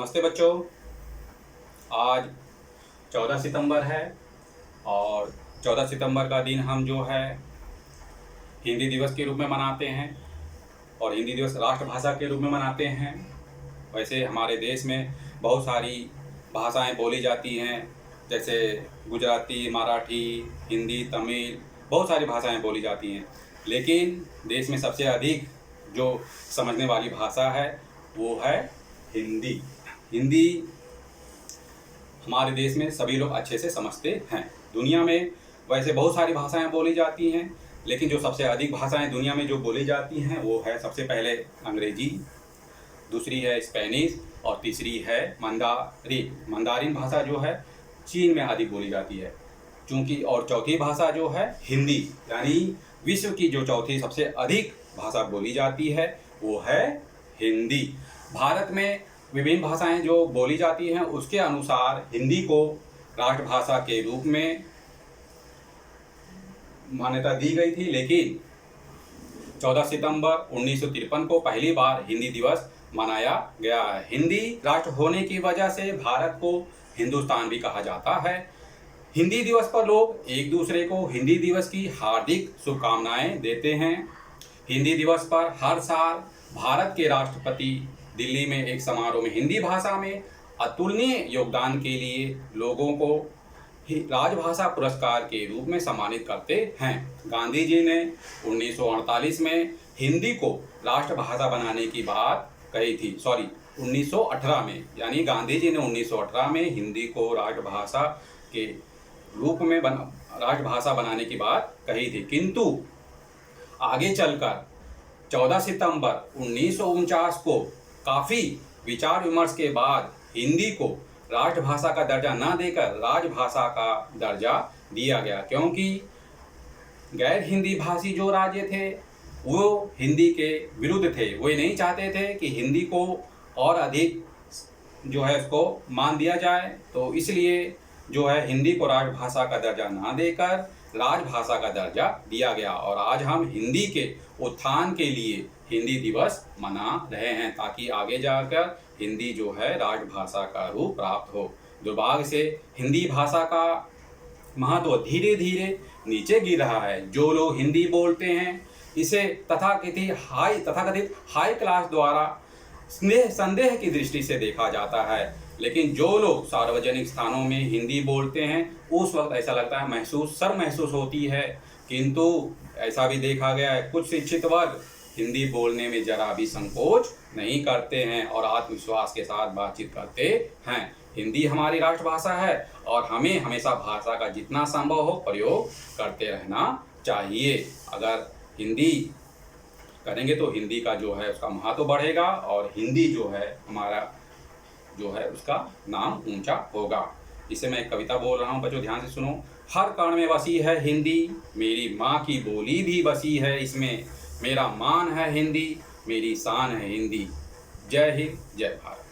नमस्ते बच्चों। आज 14 सितंबर है और 14 सितंबर का दिन हम जो है हिंदी दिवस के रूप में मनाते हैं और हिंदी दिवस राष्ट्रभाषा के रूप में मनाते हैं। वैसे हमारे देश में बहुत सारी भाषाएं बोली जाती हैं, जैसे गुजराती, मराठी, हिंदी, तमिल, बहुत सारी भाषाएं बोली जाती हैं। लेकिन देश में सबसे अधिक जो समझने वाली भाषा है वो है हिंदी। हिंदी हमारे देश में सभी लोग अच्छे से समझते हैं। दुनिया में वैसे बहुत सारी भाषाएं बोली जाती हैं, लेकिन जो सबसे अधिक भाषाएं दुनिया में जो बोली जाती हैं वो है सबसे पहले अंग्रेजी, दूसरी है स्पेनिश और तीसरी है मंदारिन। मंदारिन भाषा जो है चीन में अधिक बोली जाती है चूँकि, और चौथी भाषा जो है हिंदी, यानी विश्व की जो चौथी सबसे अधिक भाषा बोली जाती है वो है हिंदी। भारत में विभिन्न भाषाएं जो बोली जाती हैं उसके अनुसार हिंदी को राष्ट्रभाषा के रूप में मान्यता दी गई थी, लेकिन 14 सितंबर 1953 को पहली बार हिंदी दिवस मनाया गया है। हिंदी राष्ट्र होने की वजह से भारत को हिंदुस्तान भी कहा जाता है। हिंदी दिवस पर लोग एक दूसरे को हिंदी दिवस की हार्दिक शुभकामनाएं देते हैं। हिंदी दिवस पर हर साल भारत के राष्ट्रपति दिल्ली में एक समारोह में हिंदी भाषा में अतुलनीय योगदान के लिए लोगों को राजभाषा पुरस्कार के रूप में सम्मानित करते हैं। गांधी जी ने 1948 में हिंदी को राष्ट्रभाषा बनाने की बात कही थी। 1918 में, यानी गांधी जी ने 1918 में हिंदी को राष्ट्रभाषा के रूप में राष्ट्रभाषा बनाने की बात कही थी, किंतु आगे चलकर 14 सितंबर 1949 को काफ़ी विचार विमर्श के बाद हिंदी को राष्ट्रभाषा का दर्जा न देकर राजभाषा का दर्जा दिया गया, क्योंकि गैर हिंदी भाषी जो राज्य थे वो हिंदी के विरुद्ध थे। वो ये नहीं चाहते थे कि हिंदी को और अधिक जो है उसको मान दिया जाए, तो इसलिए जो है हिंदी को राजभाषा का दर्जा ना देकर राजभाषा का दर्जा दिया गया। और आज हम हिंदी के उत्थान के लिए हिंदी दिवस मना रहे हैं, ताकि आगे जाकर हिंदी जो है राजभाषा का रूप प्राप्त हो। दुर्भाग्य से हिंदी भाषा का महत्व धीरे धीरे नीचे गिर रहा है। जो लोग हिंदी बोलते हैं इसे तथाकथित हाई क्लास द्वारा संदेह की दृष्टि से देखा जाता है, लेकिन जो लोग सार्वजनिक स्थानों में हिंदी बोलते हैं उस वक्त ऐसा लगता है शर्म महसूस होती है। किंतु ऐसा भी देखा गया है कुछ शिक्षित वर्ग हिंदी बोलने में जरा भी संकोच नहीं करते हैं और आत्मविश्वास के साथ बातचीत करते हैं। हिंदी हमारी राष्ट्रभाषा है और हमें हमेशा भाषा का जितना संभव हो प्रयोग करते रहना चाहिए। अगर हिंदी करेंगे तो हिंदी का जो है उसका महत्व बढ़ेगा और हिंदी जो है हमारा जो है उसका नाम ऊंचा होगा। इसे मैं एक कविता बोल रहा हूँ, बच्चों ध्यान से सुनो। हर कण में बसी है हिंदी, मेरी माँ की बोली भी बसी है इसमें। मेरा मान है हिंदी, मेरी शान है हिंदी। जय हिंद, जय भारत।